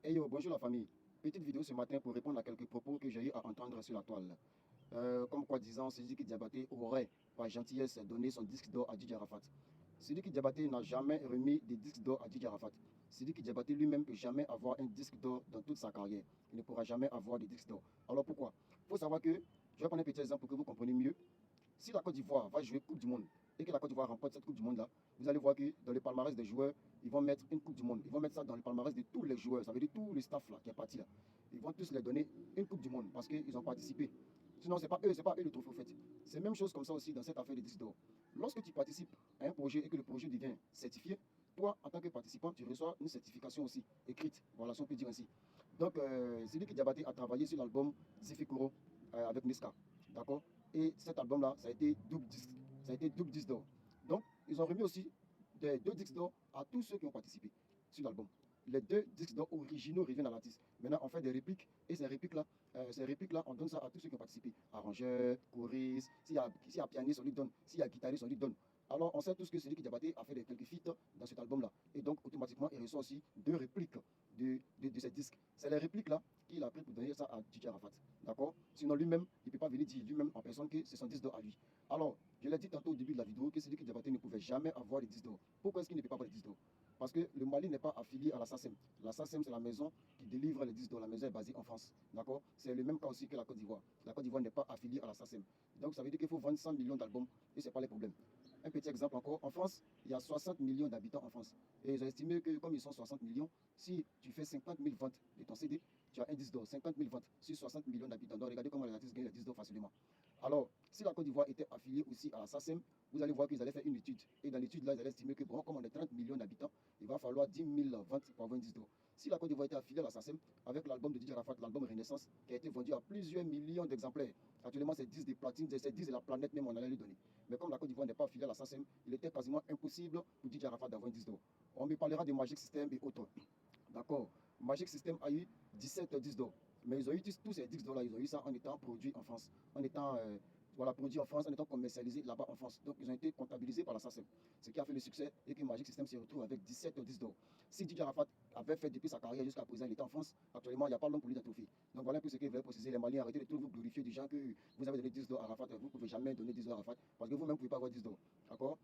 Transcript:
Hey yo, bonjour la famille. Petite vidéo ce matin pour répondre à quelques propos que j'ai eu à entendre sur la toile. Comme quoi disant, Sidiki Diabaté aurait, par gentillesse, donné son disque d'or à Didier Arafat. Sidiki Diabaté n'a jamais remis des disques d'or à Didier Arafat. Sidiki Diabaté lui-même ne peut jamais avoir un disque d'or dans toute sa carrière. Il ne pourra jamais avoir des disques d'or. Alors pourquoi? Il faut savoir que, je vais prendre un petit exemple pour que vous compreniez mieux. Si la Côte d'Ivoire va jouer Coupe du Monde et que la Côte d'Ivoire remporte cette Coupe du Monde-là, vous allez voir que dans le palmarès des joueurs, ils vont mettre une Coupe du Monde. Ils vont mettre ça dans le palmarès de tous les joueurs. Ça veut dire tout le staff là, qui est parti là. Ils vont tous les donner une Coupe du Monde parce qu'ils ont participé. Sinon, ce n'est pas eux le trophée au fait. C'est la même chose comme ça aussi dans cette affaire de disque d'or. Lorsque tu participes à un projet et que le projet devient certifié, toi, en tant que participant, tu reçois une certification aussi, écrite. Voilà, si on peut dire ainsi. Donc, Sidiki Diabaté a travaillé sur l'album Zifikoro avec Niska. D'accord? Et cet album-là, ça a été double disque. Ça a été double disque d'or. Donc, ils ont remis aussi des deux disques d'or à tous ceux qui ont participé sur l'album. Les deux disques d'or originaux reviennent à l'artiste. Maintenant, on fait des répliques et ces répliques-là, on donne ça à tous ceux qui ont participé. Arrangeur, choriste, s'il y a pianiste, on lui donne. S'il y a guitariste, on lui donne. Alors, on sait tous que Sidiki Diabaté a fait quelques feats dans cet album-là. Et donc, automatiquement, il reçoit aussi deux répliques de ces disques. C'est les répliques-là qu'il a pris pour donner ça à Didier Arafat. D'accord? Sinon, lui-même, il ne peut pas venir dire lui-même en personne que c'est son disque d'or à lui. Alors, je l'ai dit tantôt au début de la vidéo que Sidiki Diabaté ne pouvait jamais avoir les disques d'or. Pourquoi est-ce qu'il ne peut pas avoir les disques d'or? Parce que le Mali n'est pas affilié à la SACEM. La SACEM, c'est la maison qui délivre les disques d'or. La maison est basée en France. D'accord? C'est le même cas aussi que la Côte d'Ivoire. La Côte d'Ivoire n'est pas affiliée à la SACEM. Donc, ça veut dire qu'il faut vendre 100 millions d'albums et ce n'est pas les problèmes. Un petit exemple encore, en France, il y a 60 millions d'habitants en France. Et ils ont estimé que comme ils sont 60 millions, si tu fais 50 000 ventes de ton CD, tu as un disque d'or, 50 000 ventes sur 60 millions d'habitants. Donc regardez comment les artistes gagnent les disques d'or facilement. Alors, si la Côte d'Ivoire était affiliée aussi à la SACEM, vous allez voir qu'ils allaient faire une étude. Et dans l'étude là, ils allaient estimer que bon, comme on est 30 millions d'habitants, il va falloir 10 000 ventes pour avoir un disque d'or. Si la Côte d'Ivoire était affiliée à la SACEM, avec l'album de Didier Arafat, l'album Renaissance, qui a été vendu à plusieurs millions d'exemplaires, actuellement c'est 10 de platine, c'est 10 de la planète même, on allait lui donner. Mais comme la Côte d'Ivoire n'est pas affiliée à la SACEM, il était quasiment impossible pour Didier Arafat d'avoir un disque d'or. On me parlera de Magic System et autres. D'accord. Magic System a eu 17 disques d'or. Mais ils ont eu tous ces disques d'or-là, ils ont eu ça en étant produits en France, en étant voilà, produits en France, en étant commercialisés là-bas en France. Donc ils ont été comptabilisés par la SACEM. Ce qui a fait le succès et que Magic System se retrouve avec 17 disques d'or. Si Didier Arafat avait fait depuis sa carrière jusqu'à présent, il était en France, actuellement il n'y a pas l'homme pour lui d'un trophée. Donc voilà un peu ce que je voulais préciser. Les Maliens, arrêtez de tout vous glorifier du gens que vous avez donné 10 d'or à Arafat, vous ne pouvez jamais donner 10 d'or à Arafat, parce que vous-même ne pouvez pas avoir 10 d'or. D'accord?